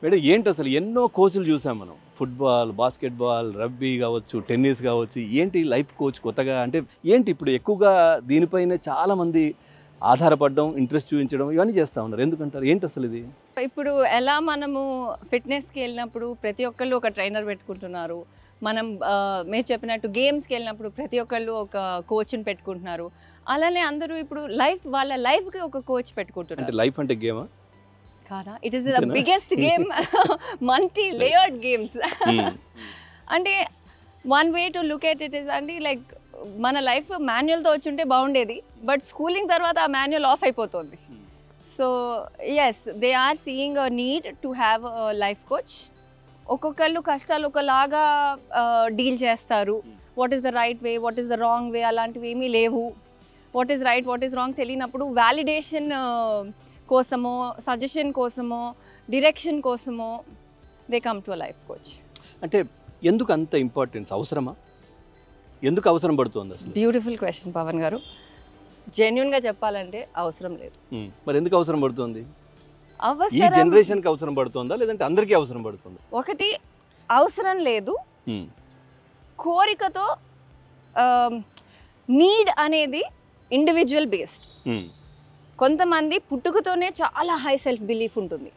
Madam ఏంటి అసలు ఎన్నో కోచ్లు చూసాం మనం. ఫుట్బాల్, బాస్కెట్బాల్, రగ్బీ కావచ్చు, టెన్నిస్ కావచ్చు. ఏంటి లైఫ్ కోచ్ కొత్తగా అంటే ఏంటి ఇప్పుడు ఎక్కువగా దీనిపైనే చాలామంది ఆధారపడడం, ఇంట్రెస్ట్ చూపించడం ఇవన్నీ చేస్తూ ఉన్నారు. ఎందుకంటారు? ఏంటి అసలు ఇది? ఇప్పుడు ఎలా మనము ఫిట్నెస్కి వెళ్ళినప్పుడు ప్రతి ఒక్కళ్ళు ఒక ట్రైనర్ పెట్టుకుంటున్నారు. మనం మీరు చెప్పినట్టు గేమ్స్కి వెళ్ళినప్పుడు ప్రతి ఒక్కళ్ళు ఒక కోచ్ని పెట్టుకుంటున్నారు. అలానే అందరూ ఇప్పుడు వాళ్ళ లైఫ్కి ఒక కోచ్ అంటే పెట్టుకుంటున్నారు లైఫ్ అంటే గేమా? కాదా? It is the biggest game, multi layered games. అంటే one way to look at it is అండి, లైక్ మన లైఫ్ మాన్యువల్తో వచ్చుంటే బాగుండేది, బట్ స్కూలింగ్ తర్వాత ఆ మాన్యువల్ ఆఫ్ అయిపోతుంది. So yes, they are seeing a need to have a life coach. ఒక్కొక్కళ్ళు కష్టాలు ఒకలాగా డీల్ చేస్తారు. What is the right way, what is the wrong way, అలాంటివి ఏమీ లేవు. What is right, what is wrong తెలియనప్పుడు validation కోసమో, సజెషన్ కోసమో, డిరెక్షన్ కోసమో they come to a life coach. అంటే ఎందుకు అంత ఇంపార్టెన్స్? అవసరమా? ఎందుకు అవసరం పడుతుంది అసలు? బ్యూటిఫుల్ క్వశ్చన్ పవన్ గారు. జెన్యున్గా చెప్పాలంటే అవసరం లేదు. మరి ఎందుకు అవసరం పడుతుంది? ఈ అవసరం జనరేషన్కి అవసరం పడుతుందా లేదంటే అందరికీ అవసరం పడుతుందా? ఒకటి, అవసరం లేదు. కోరికతో నీడ్ అనేది ఇండివిజువల్ బేస్డ్. కొంతమంది పుట్టుకతోనే చాలా హై సెల్ఫ్ బిలీఫ్ ఉంటుంది,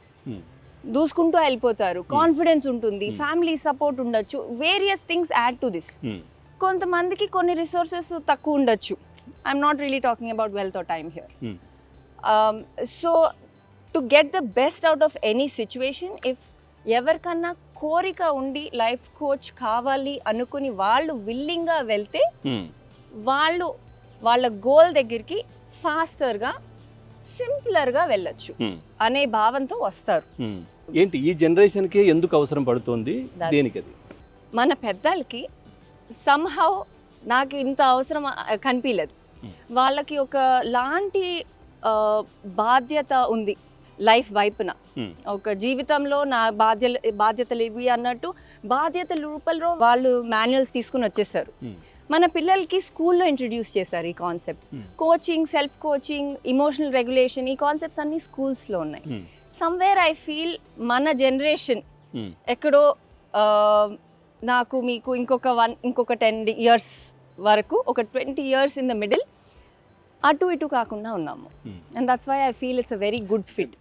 దూసుకుంటూ వెళ్ళిపోతారు, కాన్ఫిడెన్స్ ఉంటుంది, ఫ్యామిలీ సపోర్ట్ ఉండొచ్చు, various things add to this. కొంతమందికి కొన్ని రిసోర్సెస్ తక్కువ ఉండొచ్చు. I'm not really talking about wealth or time here. So to get the best out of any situation, if ఎవరికన్నా కోరిక ఉండి లైఫ్ కోచ్ కావాలి అనుకుని వాళ్ళు విల్లింగ్గా వెళ్తే వాళ్ళు వాళ్ళ గోల్ దగ్గరికి ఫాస్టర్గా, సింప్లర్గా వెళ్ళొచ్చు అనే భావంతో వస్తారు. ఏంటి ఈ జనరేషన్కి ఎందుకు అవసరం పడుతుంది? దేనికి అది? మన పెద్దలకి సమ్హౌ నాకు ఇంత అవసరం కనిపించలేదు. వాళ్ళకి ఒక లాంటి బాధ్యత ఉంది లైఫ్ వైపున. ఒక జీవితంలో నా బాధ్యతలు ఇవి అన్నట్టు బాధ్యతల రూపంలో వాళ్ళు మాన్యువల్స్ తీసుకుని వచ్చేసారు. మన పిల్లలకి స్కూల్లో ఇంట్రడ్యూస్ చేశారు ఈ concepts. Coaching, self coaching, emotional regulation, ఈ కాన్సెప్ట్స్ అన్నీ స్కూల్స్లో ఉన్నాయి. సమ్వేర్ ఐ ఫీల్ మన జనరేషన్ ఎక్కడో నాకు మీకు ఇంకొక 10 years వరకు, ఒక 20 years ఇన్ ద మిడిల్ అటు ఇటు కాకుండా ఉన్నాము. And that's why I feel it's a very good fit.